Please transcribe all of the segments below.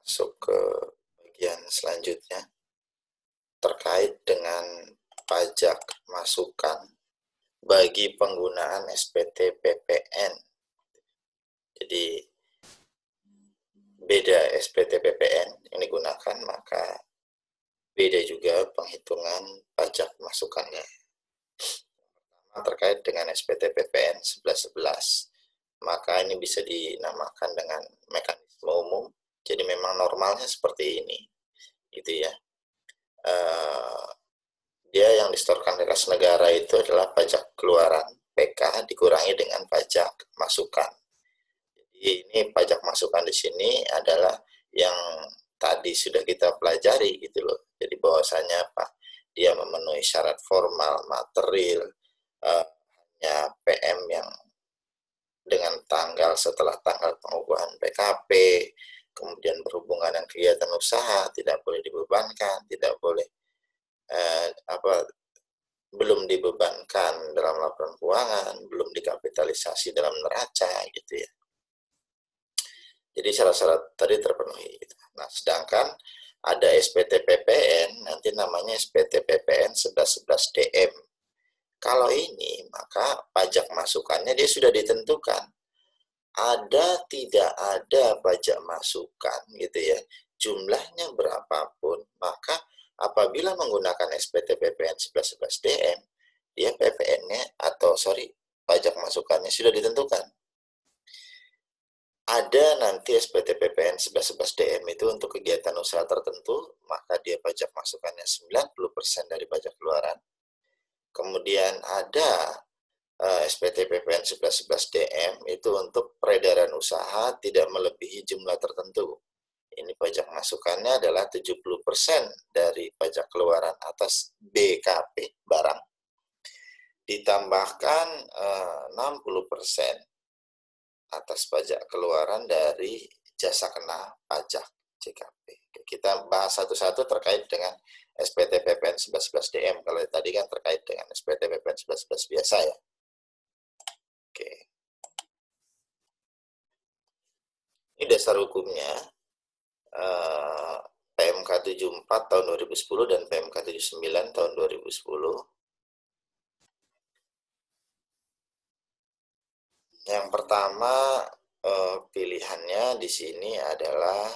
Masuk ke bagian selanjutnya terkait dengan pajak masukan bagi penggunaan SPT PPN. Jadi beda SPT PPN yang digunakan, maka beda juga penghitungan pajak masukannya. Terkait dengan SPT PPN 1111, maka ini bisa dinamakan dengan mekanisme umum. Jadi memang normalnya seperti ini, gitu ya. Dia yang disetorkan ke kas negara itu adalah pajak keluaran PK dikurangi dengan pajak masukan. Jadi ini pajak masukan di sini adalah yang tadi sudah kita pelajari gitu loh. Jadi bahwasanya apa? Dia memenuhi syarat formal, material, hanya PM yang dengan tanggal setelah tanggal pengukuhan PKP, kemudian berhubungan dengan kegiatan usaha, tidak boleh dibebankan, tidak boleh belum dibebankan dalam laporan keuangan, belum dikapitalisasi dalam neraca gitu ya. Jadi syarat-syarat tadi terpenuhi. Gitu. Nah, sedangkan ada SPT PPN, nanti namanya SPT PPN 1111 DM. Kalau ini, maka pajak masukannya dia sudah ditentukan. Ada tidak ada pajak masukan gitu ya, jumlahnya berapapun, maka apabila menggunakan SPT PPN 1111 DM, dia PPN-nya pajak masukannya sudah ditentukan. Ada nanti SPT PPN 1111 DM itu untuk kegiatan usaha tertentu, maka dia pajak masukannya 90% dari pajak keluaran. Kemudian ada SPT PPN 1111 DM itu untuk peredaran usaha tidak melebihi jumlah tertentu. Ini pajak masukannya adalah 70% dari pajak keluaran atas BKP barang, ditambahkan 60% atas pajak keluaran dari jasa kena pajak JKP. Kita bahas satu-satu terkait dengan SPT PPN 1111 DM. Kalau tadi kan terkait dengan SPT PPN 1111 biasa ya. Oke. Ini dasar hukumnya. PMK 74 tahun 2010 dan PMK 79 tahun 2010. Yang pertama pilihannya di sini adalah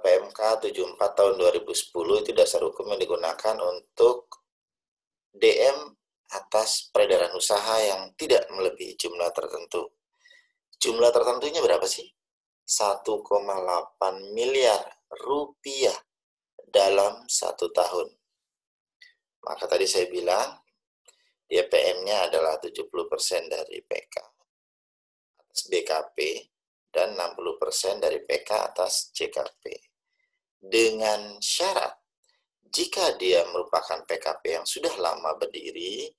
PMK 74 tahun 2010 itu dasar hukum yang digunakan untuk DM atas peredaran usaha yang tidak melebihi jumlah tertentu. Jumlah tertentunya berapa sih? 1,8 miliar rupiah dalam 1 tahun. Maka tadi saya bilang dia PM-nya adalah 70% dari PK atas BKP dan 60% dari PK atas JKP. Dengan syarat, jika dia merupakan PKP yang sudah lama berdiri,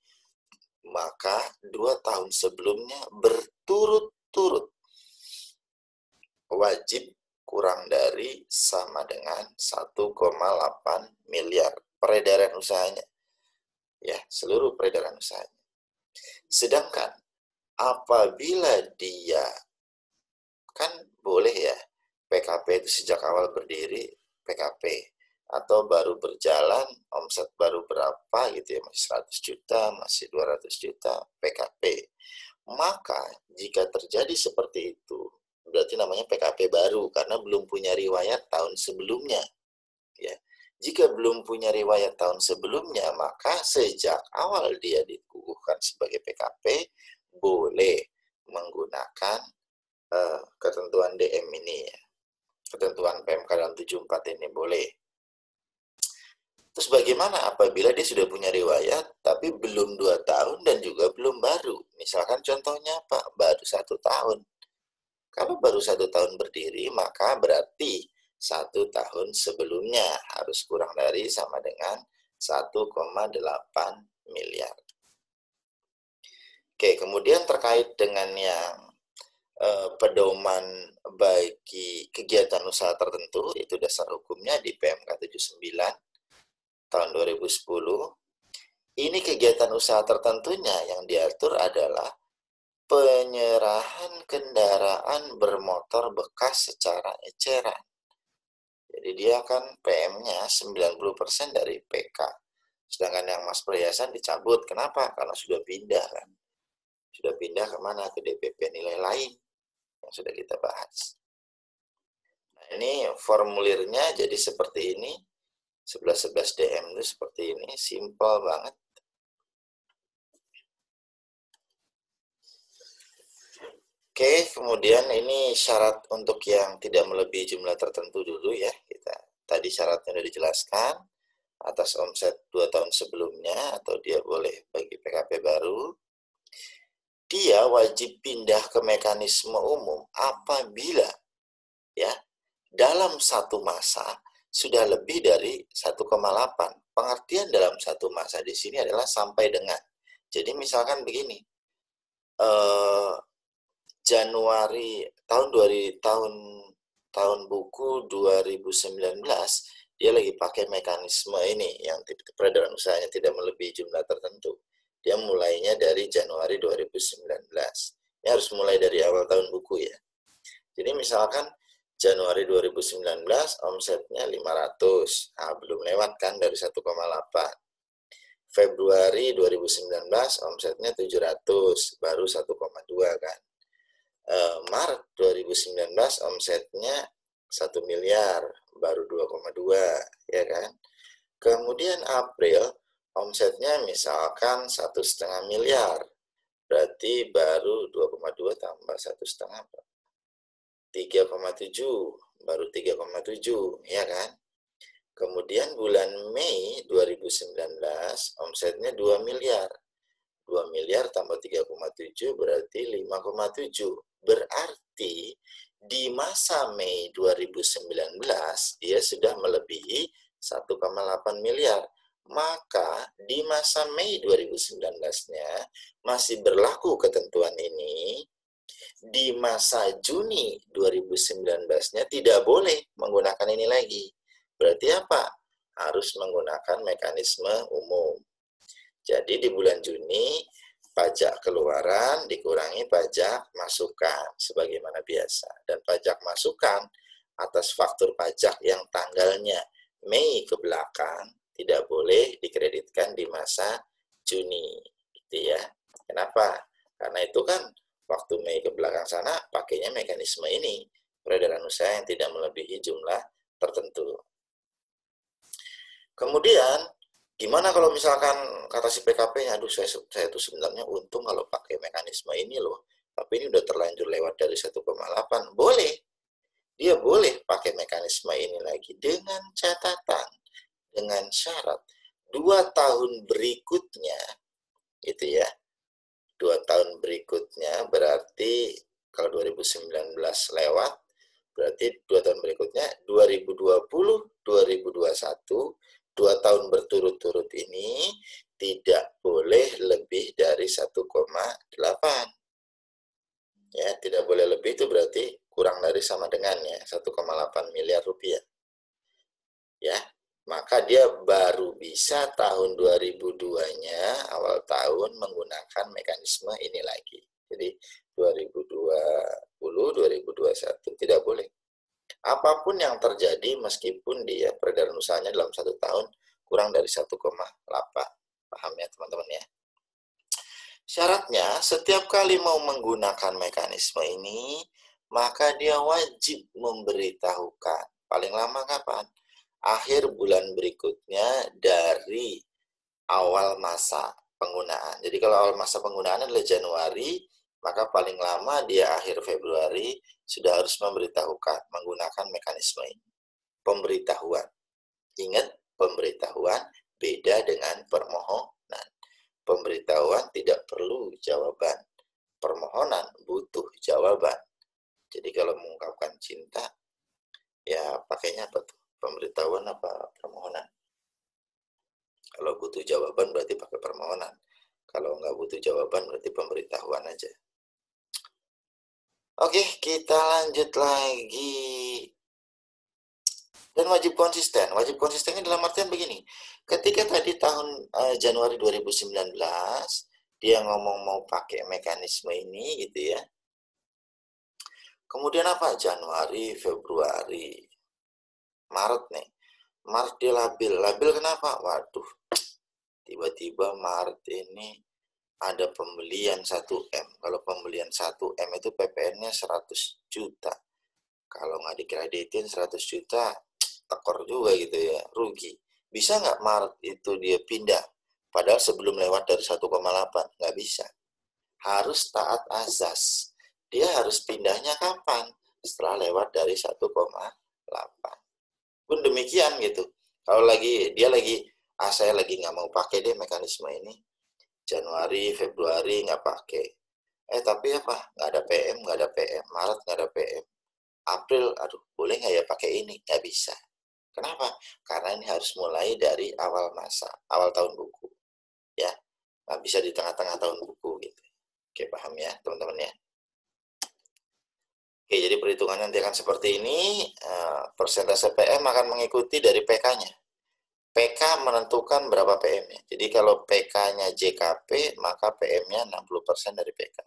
maka 2 tahun sebelumnya berturut-turut wajib kurang dari sama dengan 1,8 miliar peredaran usahanya. Ya, seluruh peredaran usahanya. Sedangkan apabila dia kan boleh ya PKP itu sejak awal berdiri PKP atau baru berjalan omset baru berapa gitu ya, masih 100 juta, masih 200 juta PKP. Maka jika terjadi seperti itu berarti namanya PKP baru karena belum punya riwayat tahun sebelumnya ya. Jika belum punya riwayat tahun sebelumnya, maka sejak awal dia dikukuhkan sebagai PKP boleh menggunakan ketentuan DM ini ya, ketentuan PMK dalam 74 ini boleh. Terus bagaimana apabila dia sudah punya riwayat tapi belum 2 tahun dan juga belum baru? Misalkan contohnya Pak, baru 1 tahun. Kalau baru 1 tahun berdiri, maka berarti 1 tahun sebelumnya harus kurang dari sama dengan 1,8 miliar. Oke, kemudian terkait dengan yang pedoman bagi kegiatan usaha tertentu, itu dasar hukumnya di PMK 79 tahun 2010. Ini kegiatan usaha tertentunya yang diatur adalah penyerahan kendaraan bermotor bekas secara eceran. Jadi dia kan PM-nya 90% dari PK. Sedangkan yang Mas Perhiasan dicabut. Kenapa? Karena sudah pindah kan. Sudah pindah kemana? Ke DPP nilai lain yang sudah kita bahas. Nah, ini formulirnya jadi seperti ini. 1111 DM itu seperti ini. Simple banget. Oke, kemudian ini syarat untuk yang tidak melebihi jumlah tertentu dulu ya. Tadi syaratnya sudah dijelaskan. Atas omset 2 tahun sebelumnya, atau dia boleh bagi PKP baru. Dia wajib pindah ke mekanisme umum apabila ya dalam satu masa sudah lebih dari 1,8. Pengertian dalam satu masa di sini adalah sampai dengan. Jadi misalkan begini, Januari tahun buku 2019 dia lagi pakai mekanisme ini yang peredaran usahanya tidak melebihi jumlah tertentu. Dia mulainya dari Januari 2019. Ini harus mulai dari awal tahun buku ya. Jadi misalkan Januari 2019 omsetnya 500. Nah, belum lewat kan dari 1,8. Februari 2019 omsetnya 700, baru 1,2 kan. Maret 2019 omsetnya 1 miliar, baru 2,2 ya kan. Kemudian April omsetnya misalkan 1,5 miliar, berarti baru 2,2 tambah 1,5 3,7, baru 3,7 ya kan. Kemudian bulan Mei 2019 omsetnya 2 miliar. 2 miliar tambah 3,7 berarti 5,7. Berarti di masa Mei 2019 dia sudah melebihi 1,8 miliar. Maka di masa Mei 2019-nya masih berlaku ketentuan ini. Di masa Juni 2019-nya tidak boleh menggunakan ini lagi. Berarti apa? Harus menggunakan mekanisme umum. Jadi di bulan Juni pajak keluaran dikurangi pajak masukan sebagaimana biasa. Dan pajak masukan atas faktur pajak yang tanggalnya Mei ke belakang tidak boleh dikreditkan di masa Juni. Gitu ya. Kenapa? Karena itu kan waktu Mei ke belakang sana pakainya mekanisme ini, peredaran usaha yang tidak melebihi jumlah tertentu. Kemudian gimana kalau misalkan kata si PKP-nya, aduh saya tuh sebenarnya untung kalau pakai mekanisme ini loh, tapi ini udah terlanjur lewat dari 1,8. Boleh, dia boleh pakai mekanisme ini lagi dengan catatan, dengan syarat 2 tahun berikutnya, gitu ya. 2 tahun berikutnya berarti kalau 2019 lewat, berarti 2 tahun berikutnya 2020, 2021, 2 tahun berturut-turut ini tidak boleh lebih dari 1,8. Ya, tidak boleh lebih itu berarti kurang dari sama dengan ya 1,8 miliar rupiah. Ya, maka dia baru bisa tahun 2002-nya awal tahun menggunakan mekanisme ini lagi. Jadi 2020, 2021 tidak boleh. Apapun yang terjadi meskipun dia peredaran usahanya dalam 1 tahun kurang dari 1,8. Paham ya teman-teman ya? Syaratnya setiap kali mau menggunakan mekanisme ini, maka dia wajib memberitahukan. Paling lama kapan? Akhir bulan berikutnya dari awal masa penggunaan. Jadi kalau awal masa penggunaan adalah Januari, maka paling lama dia akhir Februari sudah harus memberitahukan menggunakan mekanisme ini. Pemberitahuan. Ingat, pemberitahuan beda dengan permohonan. Pemberitahuan tidak perlu jawaban. Permohonan butuh jawaban. Jadi kalau mengungkapkan cinta, ya pakainya apa tuh? Pemberitahuan apa permohonan? Kalau butuh jawaban berarti pakai permohonan. Kalau nggak butuh jawaban berarti pemberitahuan aja. Oke, kita lanjut lagi. Dan wajib konsisten. Wajib konsistennya dalam artian begini. Ketika tadi tahun Januari 2019, dia ngomong mau pakai mekanisme ini gitu ya. Kemudian apa? Januari, Februari, Maret nih. Maret dia labil. Labil kenapa? Waduh, tiba-tiba Maret ini ada pembelian 1M. Kalau pembelian 1M itu PPN-nya 100 juta. Kalau nggak dikreditin 100 juta, tekor juga gitu ya, rugi. Bisa nggak Maret itu dia pindah? Padahal sebelum lewat dari 1,8, nggak bisa. Harus taat azas. Dia harus pindahnya kapan? Setelah lewat dari 1,8. Pun demikian gitu. Kalau dia lagi, saya lagi nggak mau pakai deh mekanisme ini. Januari, Februari nggak pakai. Tapi apa? Nggak ada PM, nggak ada PM. Maret nggak ada PM. April, aduh, boleh nggak ya pakai ini? Nggak bisa. Kenapa? Karena ini harus mulai dari awal masa, awal tahun buku. Ya, nggak bisa di tengah-tengah tahun buku gitu. Oke, paham ya teman-teman ya? Oke, jadi perhitungannya nanti akan seperti ini. Persentase PM akan mengikuti dari PK-nya. PK menentukan berapa PM-nya. Jadi kalau PK-nya JKP, maka PM-nya 60% dari PK.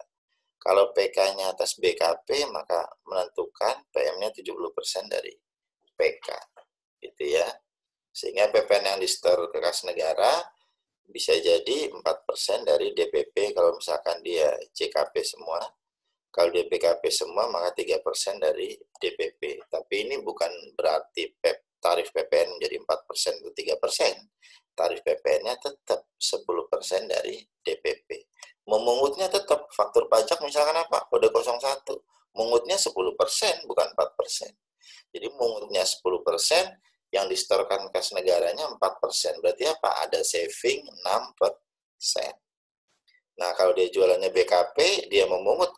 Kalau PK-nya atas BKP, maka menentukan PM-nya 70% dari PK. Gitu ya. Sehingga PPN yang disetor ke kas negara bisa jadi 4% dari DPP kalau misalkan dia JKP semua. Kalau dia BKP semua, maka 3% dari DPP. Tapi ini bukan berarti tarif PPN menjadi 4% atau 3%. Tarif PPN-nya tetap 10% dari DPP. Memungutnya tetap faktur pajak misalkan apa? Kode 01. Mungutnya 10%, bukan 4%. Jadi mungutnya 10%, yang disetorkan kas negaranya 4%. Berarti apa? Ada saving 6%. Nah, kalau dia jualannya BKP, dia memungut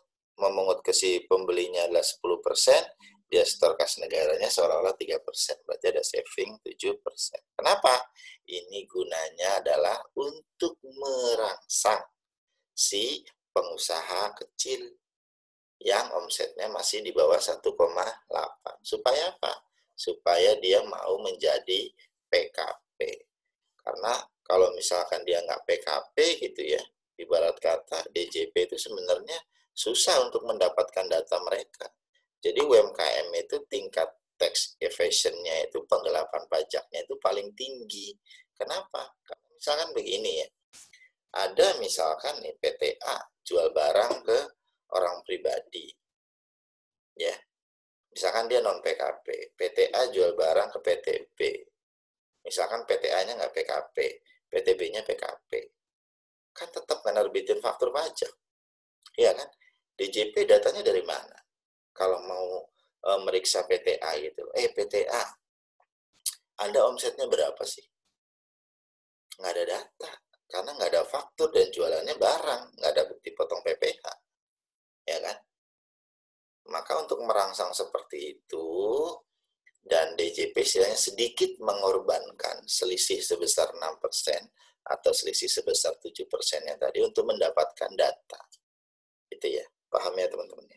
ke si pembelinya adalah 10%, dia setor kas negaranya seolah-olah 3%. Berarti ada saving 7%. Kenapa? Ini gunanya adalah untuk merangsang si pengusaha kecil yang omsetnya masih di bawah 1,8. Supaya apa? Supaya dia mau menjadi PKP. Karena kalau misalkan dia nggak PKP gitu ya, ibarat kata DJP itu sebenarnya susah untuk mendapatkan data mereka. Jadi UMKM itu tingkat tax evasion-nya itu, penggelapan pajaknya itu paling tinggi. Kenapa? Karena misalkan begini ya, ada misalkan nih PTA jual barang ke orang pribadi, ya. Misalkan dia non PKP, PTA jual barang ke PTB. Misalkan PTA-nya nggak PKP, PTB-nya PKP. Kan tetap menerbitin faktur pajak. Iya kan? DJP datanya dari mana? Kalau mau meriksa PTA gitu. PTA, Anda omsetnya berapa sih? Nggak ada data. Karena nggak ada faktur dan jualannya barang. Nggak ada bukti potong PPh. Ya kan? Maka untuk merangsang seperti itu, dan DJP istilahnya sedikit mengorbankan selisih sebesar 6% atau selisih sebesar 7% yang tadi untuk mendapatkan data. Itu ya, paham ya teman-teman?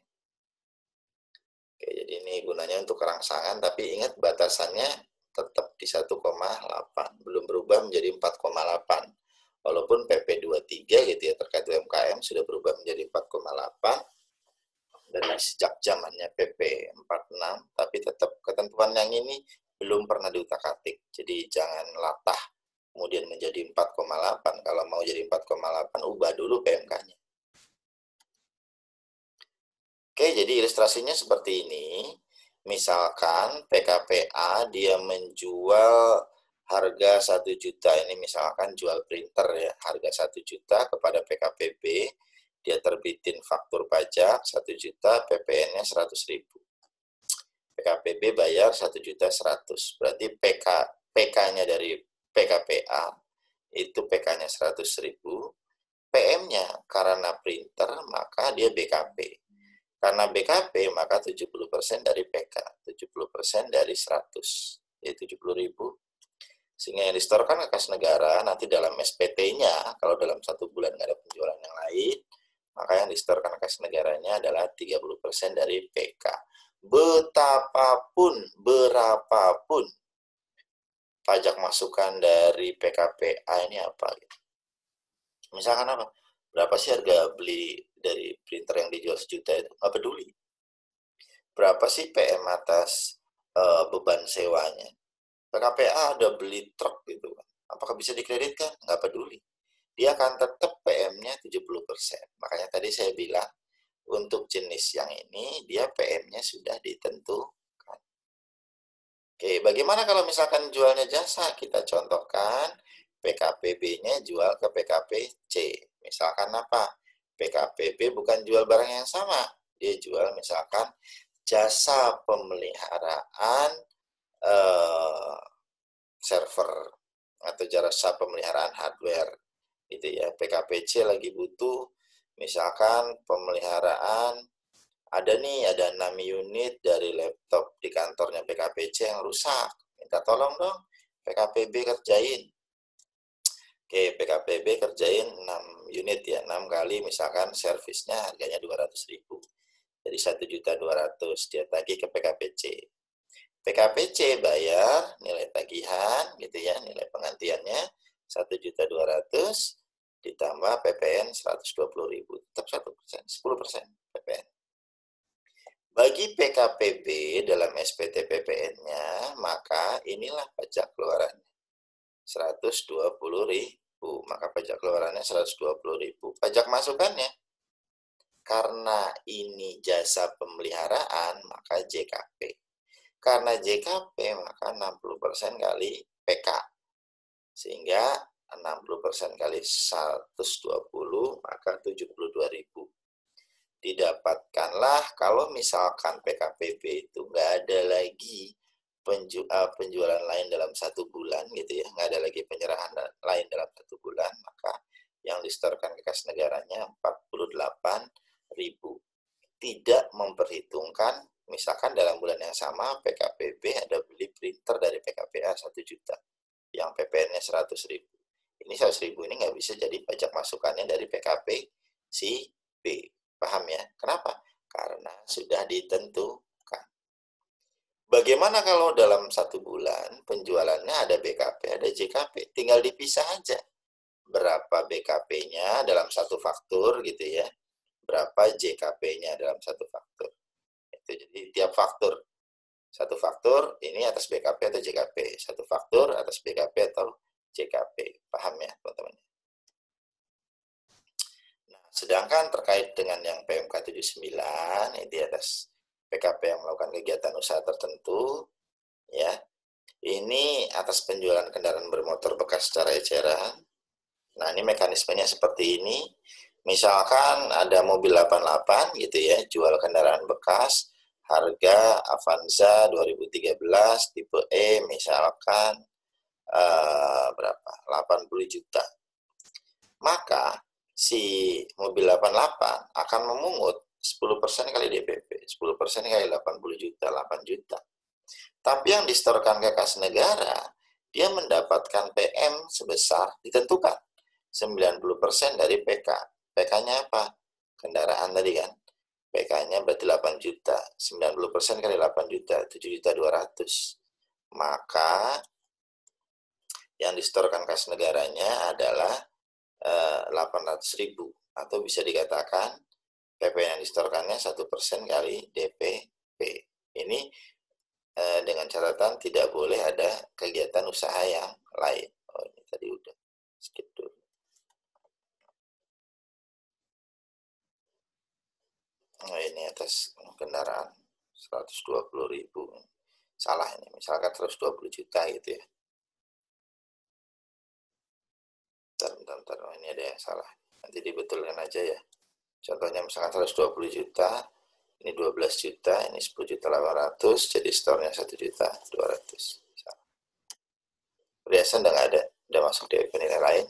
Oke, jadi ini gunanya untuk kerangsangan, tapi ingat batasannya tetap di 1,8, belum berubah menjadi 4,8. Walaupun PP 23 gitu ya terkait UMKM sudah berubah menjadi 4,8 dari sejak zamannya PP 46, tapi tetap ketentuan yang ini belum pernah diutak-atik. Jadi jangan latah kemudian menjadi 4,8. Kalau mau jadi 4,8, ubah dulu PMK-nya. Oke, jadi ilustrasinya seperti ini. Misalkan PKPA dia menjual harga 1 juta. Ini misalkan jual printer ya, harga 1 juta kepada PKPB. Dia terbitin faktur pajak 1 juta, PPN-nya 100.000. PKPB bayar 1.100.000. Berarti PK-nya dari PKPA itu PK-nya 100.000. PM-nya karena printer maka dia BKP. Karena BKP maka 70% dari PK, 70% dari 100, yaitu 70.000. Sehingga yang disetorkan ke kas negara nanti dalam SPT-nya, kalau dalam 1 bulan nggak ada penjualan yang lain, maka yang disetorkan ke kas negaranya adalah 30% dari PK. Berapapun pajak masukan dari PKPA ini apa? Misalkan apa? Berapa sih harga beli dari printer yang dijual 1 juta itu? Nggak peduli. Berapa sih PM atas beban sewanya? PKPA ada beli truk gitu kan. Apakah bisa dikreditkan? Nggak peduli. Dia akan tetap PM-nya 70%. Makanya tadi saya bilang, untuk jenis yang ini, dia PM-nya sudah ditentukan. Oke, bagaimana kalau misalkan jualnya jasa? Kita contohkan, PKPB-nya jual ke PKPC. Misalkan apa? PKPB bukan jual barang yang sama. Dia jual misalkan jasa pemeliharaan server atau jasa pemeliharaan hardware gitu ya. PKPC lagi butuh misalkan pemeliharaan, ada 6 unit dari laptop di kantornya PKPC yang rusak, minta tolong dong PKPB kerjain. Oke, PKPB kerjain 6 unit ya, 6 kali misalkan servisnya harganya 200.000, jadi 1.200.000 dia tagih ke PKPC. PKPC bayar nilai tagihan gitu ya, nilai penggantiannya 1.200.000 ditambah PPN 120.000, tetap 1%, 10% PPN. Bagi PKPB dalam SPT PPN-nya, maka inilah pajak keluarannya 120.000, maka pajak keluarannya 120.000. Pajak masukannya, karena ini jasa pemeliharaan, maka JKP. Karena JKP, maka 60% kali PK. Sehingga 60% kali 120, maka 72.000. Didapatkanlah kalau misalkan PKPB itu nggak ada lagi penjualan lain dalam 1 bulan gitu ya, nggak ada lagi penyerahan lain dalam 1 bulan, maka yang disetorkan ke kas negaranya 48.000. Tidak memperhitungkan misalkan dalam bulan yang sama PKPB ada beli printer dari PKPA 1 juta yang PPN-nya 100.000. Ini 100.000 ini nggak bisa jadi pajak masukannya dari PKP si B. Paham ya? Kenapa? Karena sudah ditentukan. Bagaimana kalau dalam 1 bulan penjualannya ada BKP, ada JKP? Tinggal dipisah aja. Berapa BKP-nya dalam satu faktur gitu ya. Berapa JKP-nya dalam satu faktur. Itu jadi tiap faktur. Satu faktur ini atas BKP atau JKP. Satu faktur atas BKP atau JKP. Paham ya teman-teman? Sedangkan terkait dengan yang PMK 79, ini atas PKP yang melakukan kegiatan usaha tertentu, ya, ini atas penjualan kendaraan bermotor bekas secara eceran. Nah, ini mekanismenya seperti ini. Misalkan ada mobil 88 gitu ya, jual kendaraan bekas, harga Avanza 2013 tipe E misalkan berapa? 80 juta. Maka si mobil 88 akan memungut 10% kali DPP, 10% kali 80 juta, 8 juta. Tapi yang disetorkan ke kas negara, dia mendapatkan PM sebesar ditentukan 90% dari PK. PK-nya apa? Kendaraan tadi kan. PK-nya berarti 8 juta. 90% kali 8 juta, 7.200.000. Maka yang disetorkan kas negaranya adalah 800.000, atau bisa dikatakan PP yang disetorkannya 1% kali DPP. Ini dengan catatan tidak boleh ada kegiatan usaha yang lain. Oh, ini tadi udah skip dulu. Oh, ini atas kendaraan 120.000. Salah ini, misalkan 120 juta gitu ya. Bentar. Oh, ini ada yang salah. Nanti dibetulkan aja ya. Contohnya misalkan 120 juta, ini 12 juta, ini 10.800.000, jadi store-nya 1.200.000. Perhiasan udah nggak ada, udah masuk di nilai lain.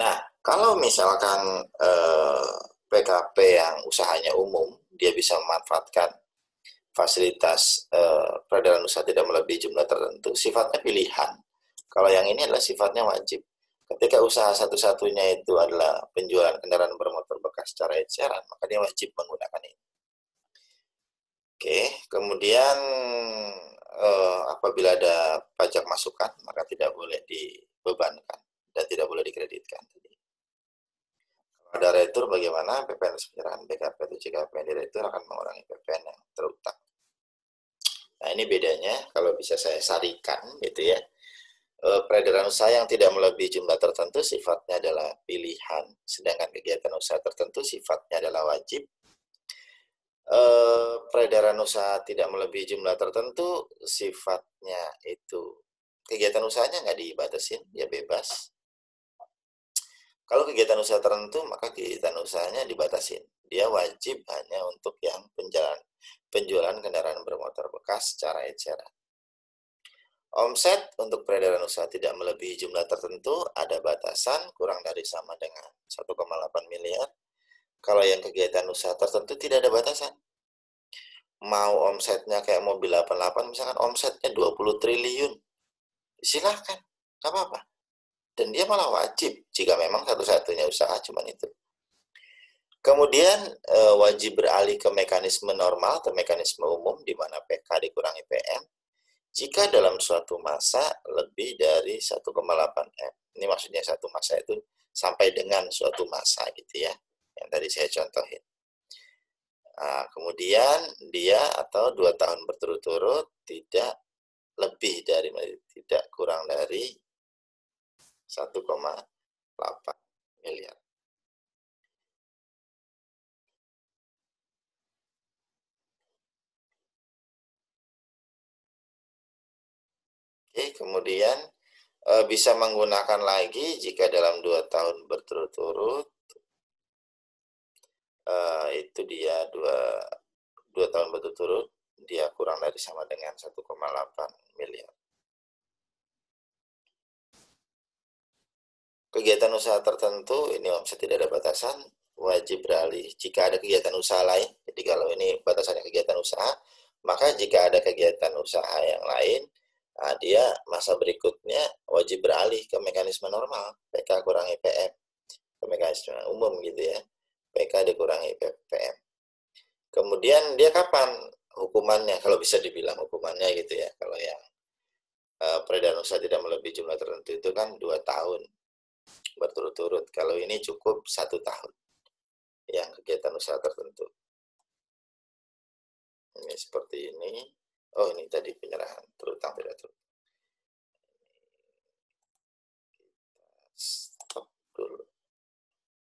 Nah, kalau misalkan PKP yang usahanya umum, dia bisa memanfaatkan fasilitas peredaran usaha tidak melebihi jumlah tertentu, sifatnya pilihan. Kalau yang ini adalah sifatnya wajib. Ketika usaha satu-satunya itu adalah penjualan kendaraan bermotor bekas secara eceran, maka dia wajib menggunakan ini. Oke, kemudian apabila ada pajak masukan, maka tidak boleh dibebankan dan tidak boleh dikreditkan. Ada retur bagaimana PPN penyerahan BKP atau JKP yang diretur akan mengurangi PPN yang terutang. Nah, ini bedanya kalau bisa saya sarikan gitu ya. Peredaran usaha yang tidak melebihi jumlah tertentu sifatnya adalah pilihan, sedangkan kegiatan usaha tertentu sifatnya adalah wajib. Peredaran usaha tidak melebihi jumlah tertentu sifatnya itu kegiatan usahanya nggak dibatasin, ya bebas. Kalau kegiatan usaha tertentu, maka kegiatan usahanya dibatasin. Dia wajib hanya untuk yang penjualan kendaraan bermotor bekas secara eceran. Omset untuk peredaran usaha tidak melebihi jumlah tertentu, ada batasan kurang dari sama dengan 1,8 miliar. Kalau yang kegiatan usaha tertentu tidak ada batasan. Mau omsetnya kayak mobil 88, misalkan omsetnya 20 triliun. Silahkan, nggak apa-apa. Dan dia malah wajib jika memang satu-satunya usaha cuma itu. Kemudian wajib beralih ke mekanisme normal atau mekanisme umum di mana PK dikurangi PM jika dalam suatu masa lebih dari 1,8 M. Ini maksudnya satu masa itu sampai dengan suatu masa gitu ya, yang tadi saya contohin. Nah, kemudian dia atau 2 tahun berturut-turut tidak lebih dari, tidak kurang dari 1,8 miliar. Oke, kemudian bisa menggunakan lagi jika dalam 2 tahun berturut-turut itu dia 2 tahun berturut-turut dia kurang dari sama dengan 1,8 miliar. Kegiatan usaha tertentu ini omset tidak ada batasan, wajib beralih jika ada kegiatan usaha lain. Jadi kalau ini batasannya kegiatan usaha, maka jika ada kegiatan usaha yang lain, nah dia masa berikutnya wajib beralih ke mekanisme normal, PK kurangi PM, ke mekanisme umum gitu ya, PK dikurangi PM. Kemudian dia kapan hukumannya, kalau bisa dibilang hukumannya gitu ya, kalau yang peredaran usaha tidak melebihi jumlah tertentu itu kan 2 tahun berturut-turut. Kalau ini cukup 1 tahun yang kegiatan usaha tertentu. Ini seperti ini. Oh, ini tadi penyerahan terutang tidak terutang. Stop dulu.